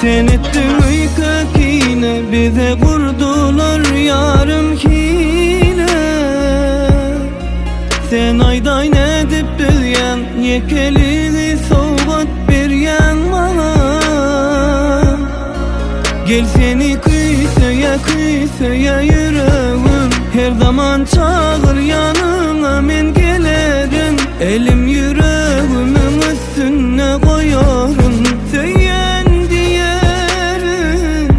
Sen ettin uykakine, bize kurdular yarım hile. Sen aydayn edip bilyen, yekeliği soğut beryen bana. Gel seni kıysaya yüreğim, her zaman çağır yanına men gelerim. Elim yüreğimin üstüne koyarım, söyleyen diyerim.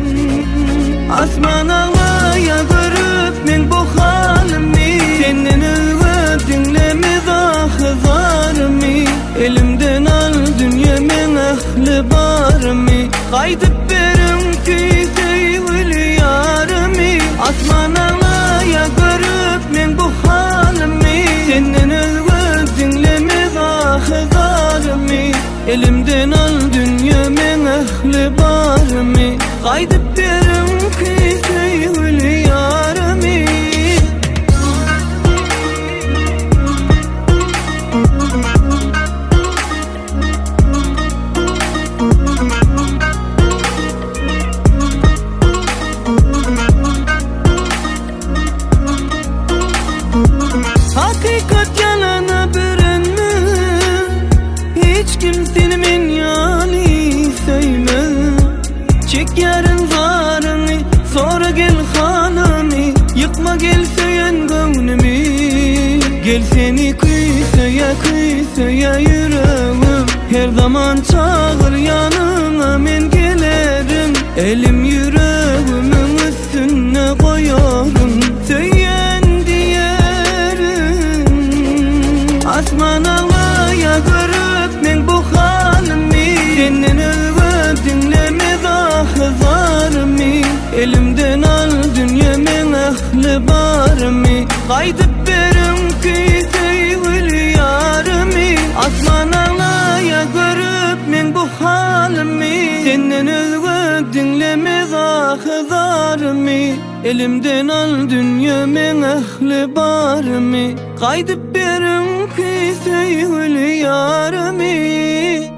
Asman ağlaya görüp men bu halimi, senin öve dinlemez ahızarımı. Elimden al dünya men ahli barımı, kaydıp berim ki sevgili yarımı. Asman ağlaya görüp men bu halimi, senin öve dinlemez ahızarımı. Elimden al dünya men ahli barımı, kaydıp berim ki sevgili yarımı. Hakikat yalana bürünmü, hiç kimsenin men yani sevmez. Çek yarın zarını, sonra gel halını, yıkma gel söylen gönlümü. Gel seni kıysaya yüreğim, her zaman çağır yanına men gelerim. Elim yüreğimin üstüne koyarım, söyleyen diyerim. Asman ağlaya görüp men bu halimi, senin öve dinlemez ahızarımı. Elimden al dünya men ahli barımı, kaydıp berim ki sevgili yarımı. Asman ağlaya görüp men bu halimi, senin öve dinlemez ahızarımı. Elimden al dünya men ahli barımı, kaydıp berim ki sevgili yarımı.